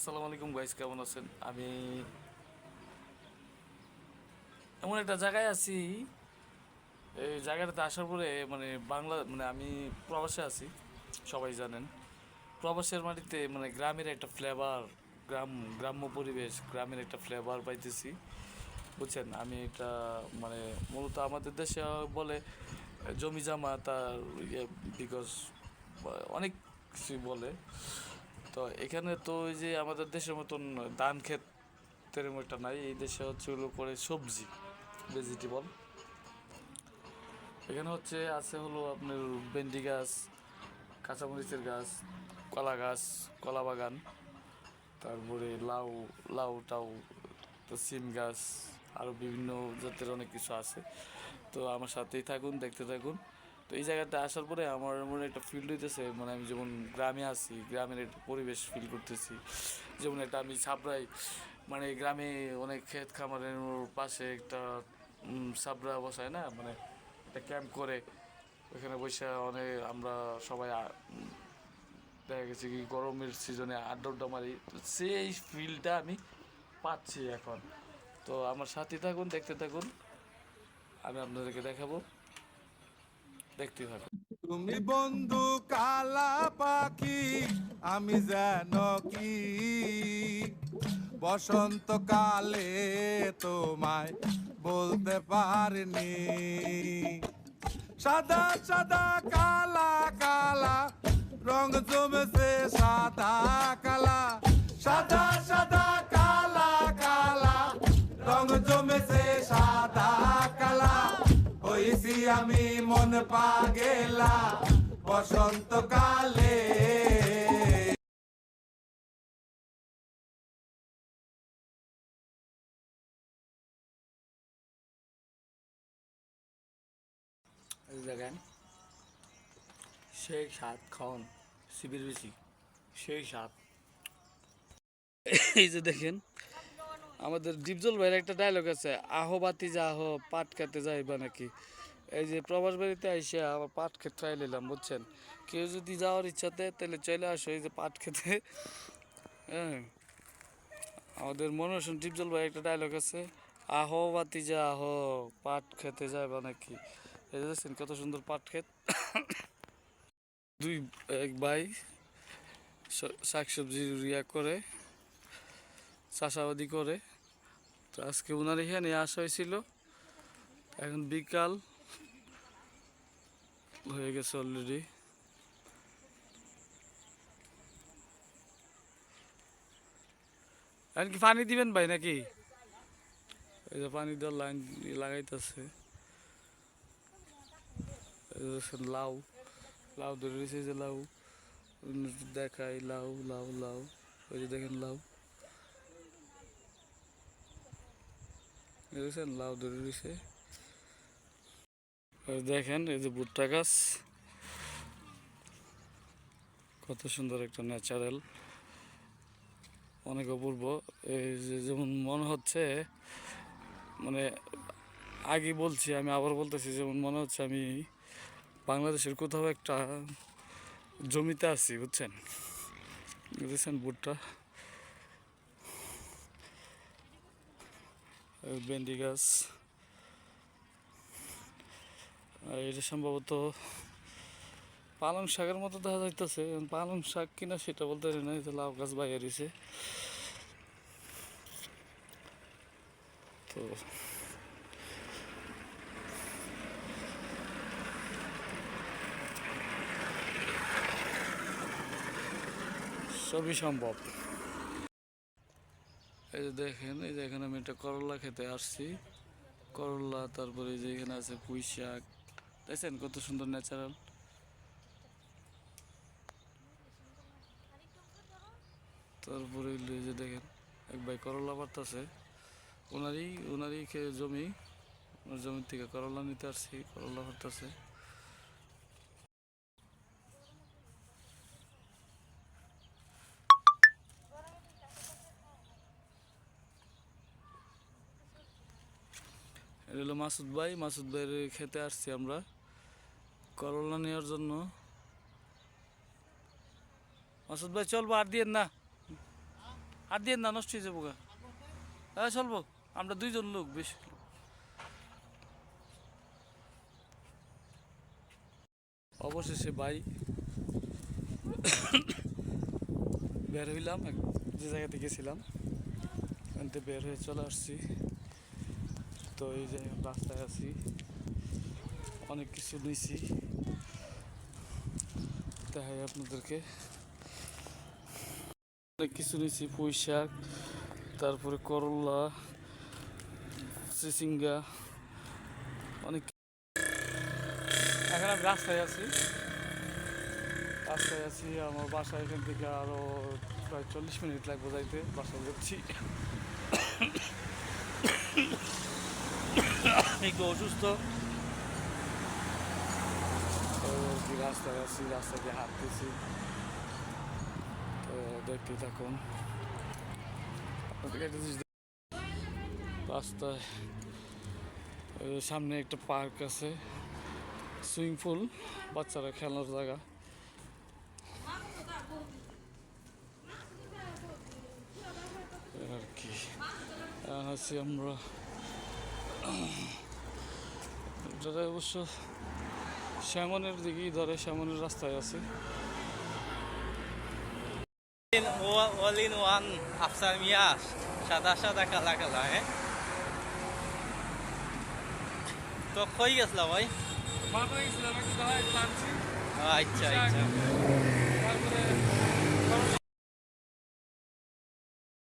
আসসালামু আলাইকুম গাইস, কেমন আছেন? আমি এমন একটা জায়গায় আছি। এই জায়গাটাতে আসার পরে বাংলা আমি প্রবাসে আছি, সবাই জানেন। প্রবাসের মাটিতে গ্রামের একটা ফ্লেভার, গ্রাম্য পরিবেশ, গ্রামের একটা ফ্লেভার পাইতেছি, বুঝছেন? আমি এটা মানে মূলত আমাদের দেশে বলে জমি জামা তার ইয়ে, বিকজ অনেক কিছুই বলে। তো এখানে তো ওই যে আমাদের দেশের মতন ধান ক্ষেত তেরম একটা নাই। এই দেশে হচ্ছে হলো করে সবজি, ভেজিটেবল। এখানে হচ্ছে আছে হলো আপনার ভেন্ডি গাছ, কাঁচামরিচের গাছ, কলা গাছ, কলা বাগান, তারপরে লাউ, লাউ টাউ, তো সিম গাছ, আরও বিভিন্ন জাতের অনেক কিছু আছে। তো আমার সাথেই থাকুন, দেখতে থাকুন। তো এই জায়গাটা আসার পরে আমার মনে একটা ফিল হইতেছে, আমি যেমন গ্রামে আছি, গ্রামের একটা পরিবেশ ফিল করতেছি। যেমন একটা আমি ছাপড়াই, গ্রামে অনেক ক্ষেত খামারের পাশে একটা ছাপড়া বসায় না, একটা ক্যাম্প করে ওখানে বসে অনেক আমরা সবাই দেখা গেছে কি গরমের সিজনে আড্ডা উড্ডা মারি। তো সেই ফিলটা আমি পাচ্ছি এখন। তো আমার সাথে থাকুন, দেখতে থাকুন, আমি আপনাদেরকে দেখাবো, দেখতে থাকুন। তুমি বন্ধু কালা পাখি, আমি যেন কি বসন্তকালে তোমায় বলতে পারিনি। সাদা সাদা কালা কালা রং জমেছে, সাদা কালা সাদা সাদা কালা কালা রং জমেছে, সাদা কালা হইছি আমি মন পাগেলা বসন্তকালে। এই দেখেন, সেই স্বাদ খাওয়ান, শিবির বেশি, সেই স্বাদ। এই যে দেখেন, আমাদের ডিপজল ভাইয়ের একটা ডায়লগ আছে, আহো বাতি যা আহো পাট খেতে যাইবা নাকি। এই যে প্রবাস বাড়িতে আইসে আবার পাট খেতে ট্রাই নিলাম, বুঝছেন? কেউ যদি যাওয়ার ইচ্ছাতে তাহলে চলে আসো এই যে পাট খেতে। হ্যাঁ, আমাদের মনোরঞ্জন ডিপজল ভাই একটা ডায়লগ আছে, আহো বাতি যা আহো পাট খেতে যাইবা নাকি। এই যে দেখছেন কত সুন্দর পাট ক্ষেত। দুই এক ভাই শাকসবজি ইয়া করে, চাষাবাদি করে। তো আজকে ওনার এখানে আসা হয়েছিল। এখন বিকাল হয়ে গেছে অলরেডি। এখন কি পানি দিবেন ভাই নাকি? এই যে পানি দেওয়ার লাইন লাগাইতেছে। লাউ, লাউ ধরে রয়েছে, যে লাউ দেখাই, লাউ লাউ লাউ, ওই যে দেখেন লাউ, দেখেছেন লাউ ধরে রয়েছে। দেখেন এই যে ভুট্টা গাছ, কত সুন্দর একটা ন্যাচারাল, অনেক অপূর্ব। এই যে যেমন মনে হচ্ছে, মানে আগে বলছি, আমি আবার বলতেছি, যেমন মনে হচ্ছে আমি বাংলাদেশের কোথাও একটা জমিতে আছি, বুঝছেন? বুঝছেন ভুট্টা, ভেন্ডি গাছ, আর এটা সম্ভবত পালং শাকের মতো দেখা যাইতেছে। পালং শাক কিনা সেটা বলতে পারি না। এই যে লাউ গাছ বাইরে রয়েছে। তো সবই সম্ভব। এই যে দেখেন, এই যে এখানে আমি একটা করলা খেতে আসছি, করলা, তারপরে এই যে এখানে আছে পুঁই শাক, দেখছেন কত সুন্দর ন্যাচারাল। তারপরে এই যে দেখেন, এক ভাই করলা পারতাছে, ওনারই ওনারই জমি, ওনার জমির থেকে করলা নিতে আসছি, করলা পারতাছে। এটা হলো মাসুদ ভাই, মাসুদ ভাইয়ের খেতে আসছি আমরা করলা নেওয়ার জন্য। মাসুদ ভাই চলবো, আর দিয়েন না। আর দিয়ে না নষ্ট হয়ে যাবো গা। হ্যাঁ চলবো, আমরা 2 জন লোক বেশি। অবশেষে ভাই বের হইলাম, যে জায়গাতে গেছিলাম ওখান থেকে বের হয়ে চলে আসছি। তো এই যে রাস্তায় আছি, অনেক কিছু নিয়েছি, দেখাই আপনাদেরকে। অনেক কিছু নিয়েছি, পুঁই শাক, তারপরে করলা, চিচিঙ্গা, অনেক। এখন আমি রাস্তায় আছি, আমার বাসা এখান থেকে আরও প্রায় 40 মিনিট লাগবে যাইতে, বাসায় যাচ্ছি। একটু অসুস্থ, তো আর কি রাস্তায় আছি, রাস্তা দিয়ে হাঁটতেছি। তো দেখতে থাকুন। আপনাদেরকে একটা জিনিস রাস্তায় সামনে একটা পার্ক আছে, সুইমিং পুল, বাচ্চারা খেলার জায়গা। আর কি আছি আমরা, যারা অবশ্য শ্যামনের দিকেই ধরে, শ্যামনের রাস্তায় আছে। All in one Afsar Mias, সাদা সাদা কালা কালা। হ্যাঁ তো কই গেছিলাম ভাই? মাত্র গেছিলাম, একটু দাঁড়ায় ক্লান্তি, আচ্ছা আচ্ছা। তারপরে